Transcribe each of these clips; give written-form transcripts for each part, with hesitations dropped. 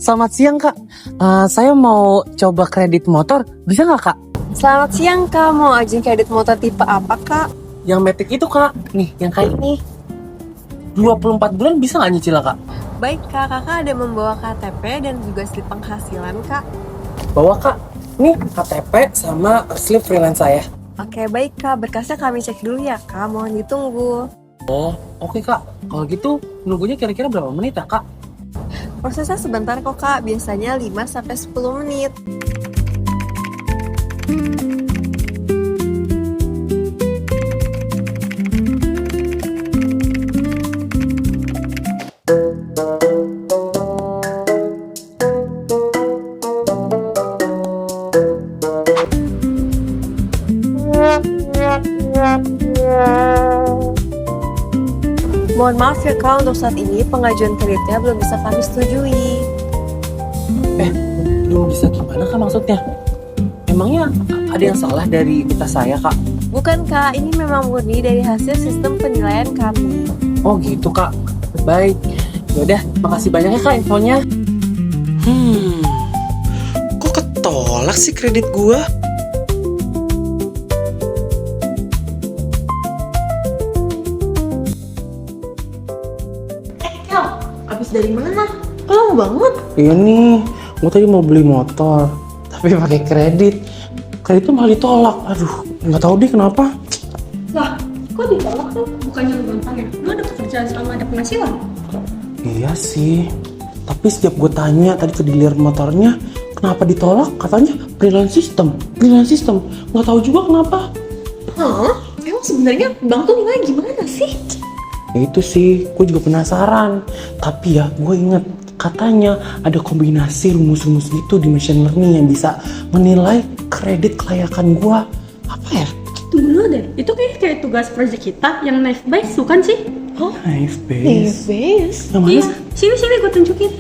Selamat siang Kak. Saya mau coba kredit motor, bisa nggak Kak? Selamat siang Kak, mau ajuin kredit motor tipe apa Kak? Yang Matic itu Kak, nih yang kayak ini. 24 bulan bisa nggak nyicil Kak? Baik Kak, kakak ada membawa KTP dan juga slip penghasilan Kak. Bawa Kak, nih KTP sama slip freelance saya. Oke baik Kak, berkasnya kami cek dulu ya Kak, mohon ditunggu. Oh, oke Kak. Kalau gitu nunggunya kira-kira berapa menit ya Kak? Prosesnya sebentar kok Kak, biasanya 5-10 menit. Mohon maaf ya Kak, untuk saat ini pengajuan kreditnya belum bisa kami setujui. Belum bisa gimana Kak maksudnya? Emangnya ada yang salah dari berita saya Kak? Bukan Kak, ini memang murni dari hasil sistem penilaian kami. Oh gitu Kak. Baik. Yaudah, makasih banyak ya Kak infonya. Kok ketolak sih kredit gua? Abis dari mana? Kok lama banget? Iya nih, gua tadi mau beli motor, tapi pakai kredit. Kreditnya malah ditolak. Aduh, nggak tahu deh kenapa. Lah, kok ditolak tuh? Bukannya lu gampang ya? Lu ada pekerjaan sama ada penghasilan? Iya sih, tapi setiap gue tanya tadi ke dealer motornya, kenapa ditolak? Katanya freelance system. Nggak tahu juga kenapa. Hah? Emang sebenarnya bank tuh nilai gimana sih? Ya itu sih, gue juga penasaran. Tapi ya, gue inget katanya ada kombinasi rumus-rumus gitu di machine learning yang bisa menilai kredit kelayakan gue. Apa ya? Tunggu dulu deh, itu kayak tugas project kita yang knife base bukan sih? Oh, Knife base. base? Yang mana Iya, sih? sini gue tunjukin.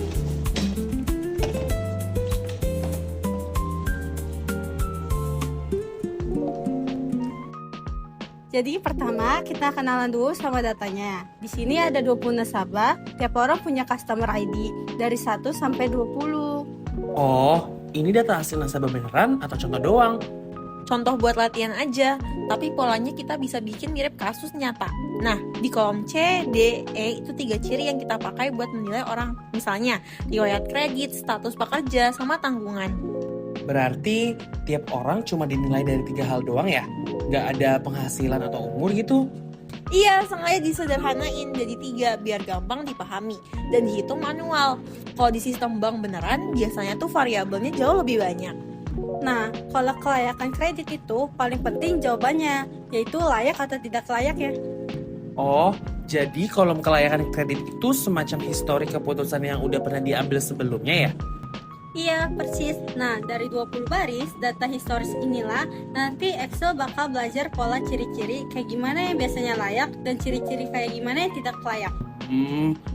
Jadi pertama kita kenalan dulu sama datanya. Di sini ada 20 nasabah, tiap orang punya customer ID dari 1 sampai 20. Oh, ini data hasil nasabah beneran atau contoh doang? Contoh buat latihan aja, tapi polanya kita bisa bikin mirip kasus nyata. Nah, di kolom C, D, E itu 3 ciri yang kita pakai buat menilai orang. Misalnya, riwayat kredit, status pekerja, sama tanggungan. Berarti tiap orang cuma dinilai dari 3 hal doang ya? Nggak ada penghasilan atau umur gitu? Iya, sengaja disederhanain jadi 3 biar gampang dipahami dan dihitung manual. Kalau di sistem bank beneran, biasanya tuh variabelnya jauh lebih banyak. Nah, kalau kelayakan kredit itu paling penting jawabannya, yaitu layak atau tidak layak ya. Oh, jadi kolom kelayakan kredit itu semacam histori keputusan yang udah pernah diambil sebelumnya ya? Iya, persis. Nah, dari 20 baris data historis inilah nanti Excel bakal belajar pola ciri-ciri kayak gimana yang biasanya layak dan ciri-ciri kayak gimana yang tidak layak.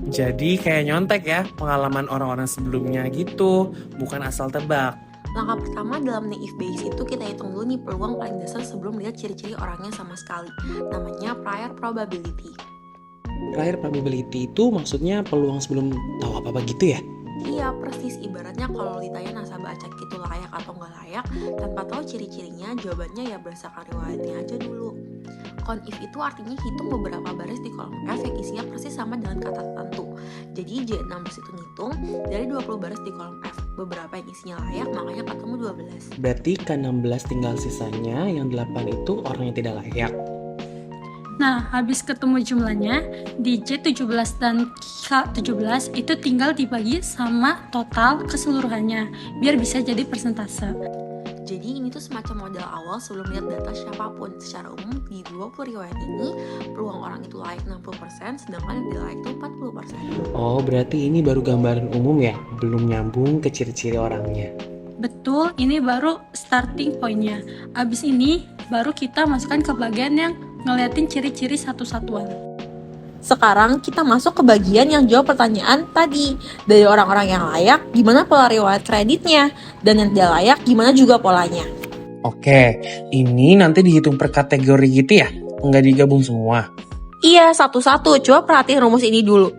Jadi kayak nyontek ya pengalaman orang-orang sebelumnya gitu, bukan asal tebak. Langkah pertama dalam naive Bayes itu kita hitung dulu nih peluang paling dasar sebelum lihat ciri-ciri orangnya sama sekali. Namanya prior probability. Prior probability itu maksudnya peluang sebelum tahu apa-apa gitu ya? Iya persis, ibaratnya kalau ditanya nasabah acak itu layak atau nggak layak, tanpa tahu ciri-cirinya, jawabannya ya berdasarkan riwayatnya aja dulu. Conif itu artinya hitung beberapa baris di kolom F yang isinya persis sama dengan kata tertentu. Jadi J16 itu ngitung dari 20 baris di kolom F, beberapa yang isinya layak, makanya ketemu 12. Berarti K16 tinggal sisanya, yang 8 itu orang yang tidak layak. Nah, habis ketemu jumlahnya, di J17 dan K17 itu tinggal dibagi sama total keseluruhannya, biar bisa jadi persentase. Jadi ini tuh semacam modal awal sebelum lihat data siapapun. Secara umum di 20 riwayat ini, peluang orang itu layak 60%, sedangkan yang tidak layak itu 40%. Oh, berarti ini baru gambaran umum ya? Belum nyambung ke ciri-ciri orangnya. Betul, ini baru starting point-nya. Abis ini, baru kita masukkan ke bagian yang ngeliatin ciri-ciri satu-satuan. Sekarang kita masuk ke bagian yang jawab pertanyaan tadi. Dari orang-orang yang layak, gimana pola riwayat kreditnya? Dan yang tidak layak, gimana juga polanya? Oke, ini nanti dihitung per kategori gitu ya? Nggak digabung semua? Iya, satu-satu. Coba perhatiin rumus ini dulu.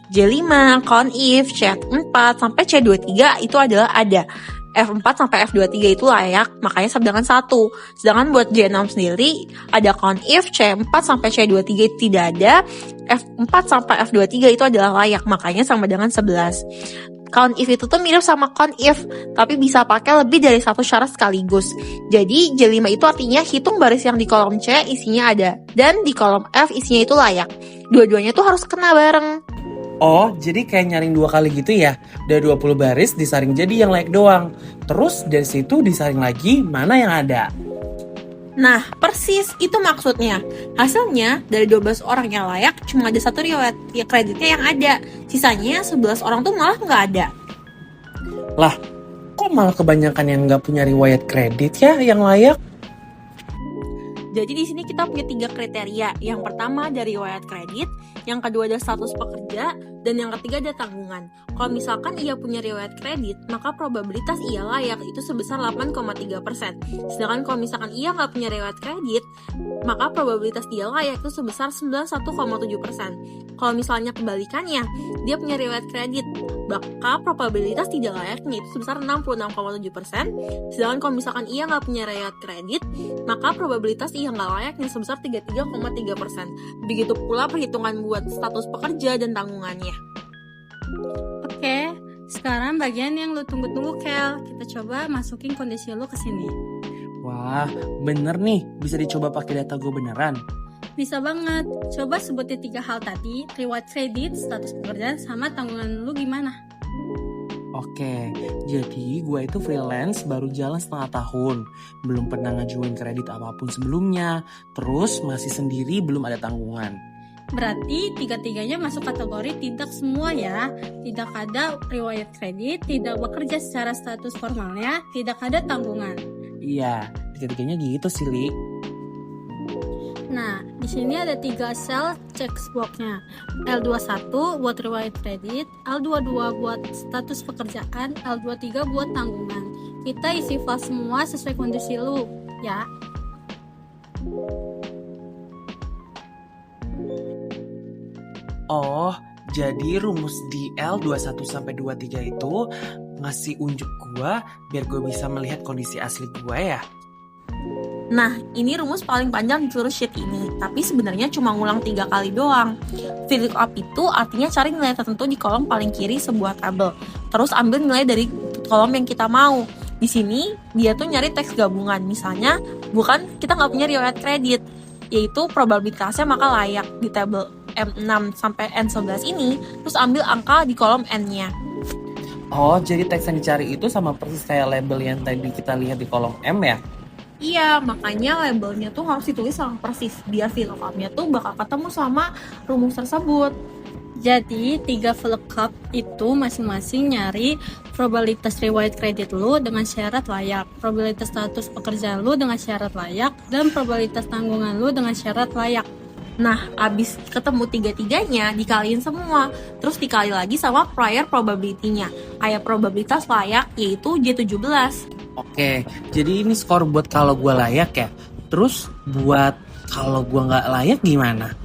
J5, CONIF, C4 sampai C23 itu adalah ada. F4 sampai F23 itu layak, makanya sama dengan 1. Sedangkan buat J6 sendiri, ada CONIF, C4 sampai C23 itu tidak ada, F4 sampai F23 itu adalah layak, makanya sama dengan 11. CONIF itu tuh mirip sama CONIF, tapi bisa pakai lebih dari satu syarat sekaligus. Jadi J5 itu artinya hitung baris yang di kolom C isinya ada, dan di kolom F isinya itu layak. Dua-duanya tuh harus kena bareng. Oh, jadi kayak nyaring 2 kali gitu ya? Dari 20 baris disaring jadi yang layak doang. Terus dari situ disaring lagi mana yang ada. Nah, persis itu maksudnya. Hasilnya, dari 12 orang yang layak, cuma ada 1 riwayat kreditnya yang ada. Sisanya 11 orang tuh malah nggak ada. Lah, kok malah kebanyakan yang nggak punya riwayat kredit ya yang layak? Jadi di sini kita punya 3 kriteria. Yang pertama dari riwayat kredit, yang kedua ada status pekerja, dan yang ketiga ada tanggungan. Kalau misalkan ia punya riwayat kredit, maka probabilitas ia layak itu sebesar 8,3%. Sedangkan kalau misalkan ia nggak punya riwayat kredit, maka probabilitas dia layak itu sebesar 91,7%. Kalau misalnya kebalikannya, dia punya riwayat kredit, maka probabilitas tidak layaknya itu sebesar 66,7%. Sedangkan kalau misalkan ia nggak punya riwayat kredit, maka probabilitas ia nggak layaknya sebesar 33,3%. Begitu pula perhitungan buat status pekerja dan tanggungannya. Oke, sekarang bagian yang lu tunggu-tunggu, Kel. Kita coba masukin kondisi lu ke sini. Wah, bener nih. Bisa dicoba pakai data gue beneran. Bisa banget. Coba sebutin 3 hal tadi, riwayat kredit, status pekerjaan, sama tanggungan lu gimana? Oke, jadi gue itu freelance baru jalan setengah tahun. Belum pernah ngajuin kredit apapun sebelumnya. Terus masih sendiri, belum ada tanggungan. Berarti 3-tiganya masuk kategori tidak semua ya. Tidak ada riwayat kredit, tidak bekerja secara status formalnya, tidak ada tanggungan. Iya, 3-tiganya gitu sih, Li. Nah, di sini ada 3 sel checkbox-nya. L21 buat riwayat kredit, L22 buat status pekerjaan, L23 buat tanggungan. Kita isi file semua sesuai kondisi lu, ya. Oh, jadi rumus di L21 sampai 23 itu ngasih unjuk gua biar gue bisa melihat kondisi asli gue ya. Nah, ini rumus paling panjang di seluruh sheet ini, tapi sebenarnya cuma ngulang 3 kali doang. VLOOKUP itu artinya cari nilai tertentu di kolom paling kiri sebuah tabel. Terus ambil nilai dari kolom yang kita mau. Di sini, dia tuh nyari teks gabungan. Misalnya, kita nggak punya riwayat kredit, yaitu probabilitasnya maka layak di tabel M6 sampai N11 ini, terus ambil angka di kolom N-nya. Oh, jadi teks yang dicari itu sama persis kayak label yang tadi kita lihat di kolom M ya? Iya, makanya labelnya tuh harus ditulis sama persis, biar VLOOKUP-nya tuh bakal ketemu sama rumus tersebut. Jadi 3 VLOOKUP itu masing-masing nyari probabilitas riwayat kredit lu dengan syarat layak, probabilitas status pekerjaan lu dengan syarat layak, dan probabilitas tanggungan lu dengan syarat layak. Nah, abis ketemu 3-tiganya, dikaliin semua, terus dikali lagi sama prior probability-nya. Kayak probabilitas layak, yaitu J17. Oke, jadi ini skor buat kalau gue layak ya. Terus buat kalau gue nggak layak gimana?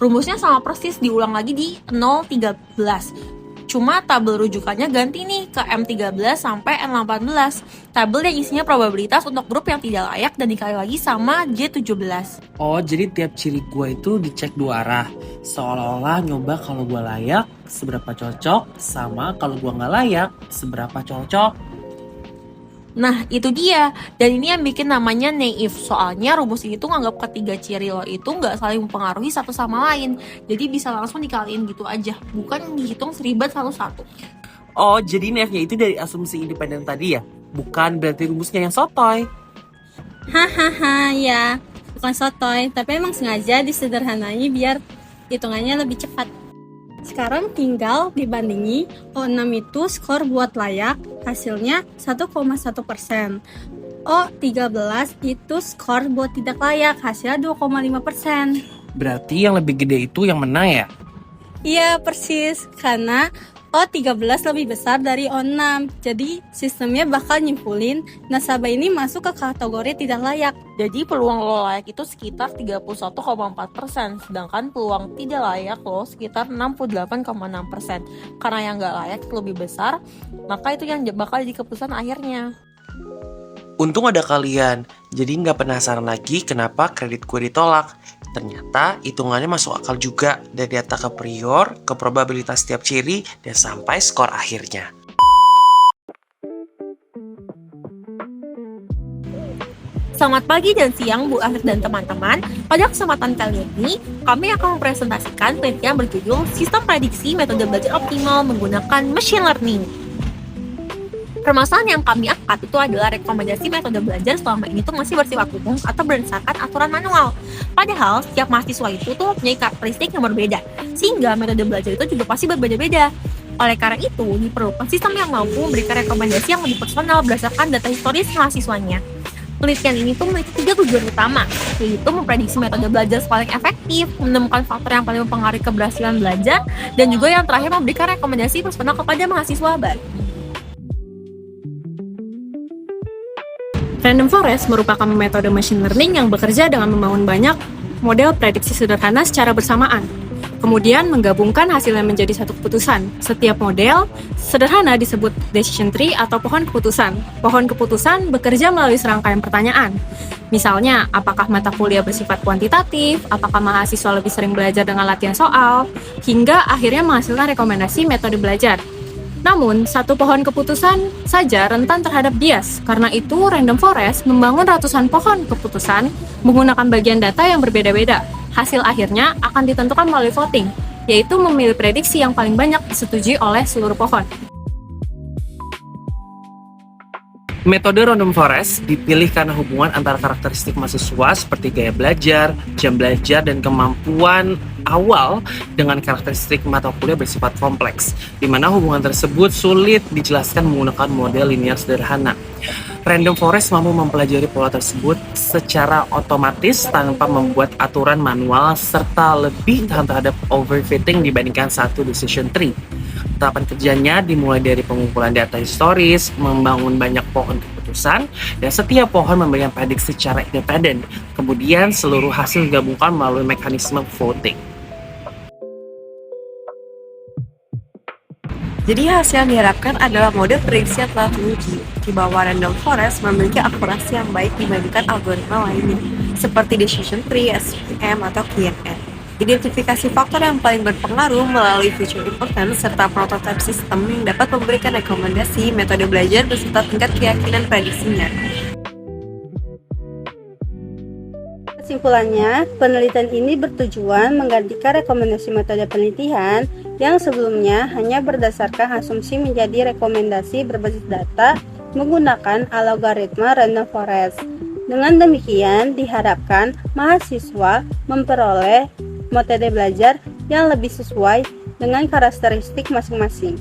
Rumusnya sama persis, diulang lagi di 013. Cuma tabel rujukannya ganti nih ke M13 sampai N18. Tabel yang isinya probabilitas untuk grup yang tidak layak dan dikali lagi sama J17. Oh, jadi tiap ciri gue itu dicek 2 arah. Seolah-olah nyoba kalau gue layak, seberapa cocok, sama kalau gue nggak layak, seberapa cocok. Nah, itu dia. Dan ini yang bikin namanya naif. Soalnya rumus ini tuh nganggap ketiga ciri lo itu nggak saling mempengaruhi satu sama lain. Jadi bisa langsung dikaliin gitu aja. Bukan dihitung seribet satu-satu. Oh, jadi naifnya itu dari asumsi independen tadi ya? Bukan berarti rumusnya yang sotoy. Hahaha, ya. Bukan sotoy, tapi emang sengaja disederhanai biar hitungannya lebih cepat. Sekarang tinggal dibandingi O6 itu skor buat layak, hasilnya 1,1%. O13 itu skor buat tidak layak, hasilnya 2,5%. Berarti yang lebih gede itu yang menang ya? Iya, persis. Karena O13 lebih besar dari O6. Jadi sistemnya bakal nyimpulin nasabah ini masuk ke kategori tidak layak. Jadi peluang lo layak itu sekitar 31,4%, sedangkan peluang tidak layak lo sekitar 68,6%. Karena yang nggak layak lebih besar, maka itu yang bakal jadi keputusan akhirnya. Untung ada kalian, jadi nggak penasaran lagi kenapa kredit gue ditolak. Ternyata hitungannya masuk akal juga, dari data ke prior, ke probabilitas setiap ciri, dan sampai skor akhirnya. Selamat pagi dan siang Bu Afif dan teman-teman. Pada kesempatan kali ini, kami akan mempresentasikan penelitian berjudul Sistem Prediksi Metode Belajar Optimal Menggunakan Machine Learning. Permasalahan yang kami angkat itu adalah rekomendasi metode belajar selama ini tuh masih bersifat umum atau berdasarkan aturan manual. Padahal setiap mahasiswa itu tuh punya karakteristik yang berbeda, sehingga metode belajar itu juga pasti berbeda-beda. Oleh karena itu, diperlukan sistem yang mampu memberikan rekomendasi yang lebih personal berdasarkan data historis mahasiswanya. Penelitian ini tuh memiliki 3 tujuan utama, yaitu memprediksi metode belajar paling efektif, menemukan faktor yang paling mempengaruhi keberhasilan belajar, dan juga yang terakhir memberikan rekomendasi personal kepada mahasiswa baru. Random Forest merupakan metode machine learning yang bekerja dengan membangun banyak model prediksi sederhana secara bersamaan. Kemudian menggabungkan hasilnya menjadi satu keputusan. Setiap model sederhana disebut decision tree atau pohon keputusan. Pohon keputusan bekerja melalui serangkaian pertanyaan. Misalnya, apakah mata kuliah bersifat kuantitatif, apakah mahasiswa lebih sering belajar dengan latihan soal, hingga akhirnya menghasilkan rekomendasi metode belajar. Namun, satu pohon keputusan saja rentan terhadap bias. Karena itu, Random Forest membangun ratusan pohon keputusan menggunakan bagian data yang berbeda-beda. Hasil akhirnya akan ditentukan melalui voting, yaitu memilih prediksi yang paling banyak disetujui oleh seluruh pohon. Metode Random Forest dipilih karena hubungan antara karakteristik mahasiswa seperti gaya belajar, jam belajar, dan kemampuan awal dengan karakteristik mata kuliah bersifat kompleks, di mana hubungan tersebut sulit dijelaskan menggunakan model linear sederhana. Random Forest mampu mempelajari pola tersebut secara otomatis tanpa membuat aturan manual serta lebih tahan terhadap overfitting dibandingkan satu decision tree. Tahapan kerjanya dimulai dari pengumpulan data historis, membangun banyak pohon keputusan, dan setiap pohon memberikan prediksi secara independen. Kemudian seluruh hasil digabungkan melalui mekanisme voting. Jadi hasil yang diharapkan adalah model prediksi yang telah teruji, di bawah Random Forest memiliki akurasi yang baik dibandingkan algoritma lainnya, seperti decision tree, SVM, atau KNN. Identifikasi faktor yang paling berpengaruh melalui feature importance serta prototype sistem yang dapat memberikan rekomendasi metode belajar beserta tingkat keyakinan prediksinya. Kesimpulannya, penelitian ini bertujuan menggantikan rekomendasi metode penelitian yang sebelumnya hanya berdasarkan asumsi menjadi rekomendasi berbasis data menggunakan algoritma Random Forest. Dengan demikian, diharapkan mahasiswa memperoleh metode belajar yang lebih sesuai dengan karakteristik masing-masing.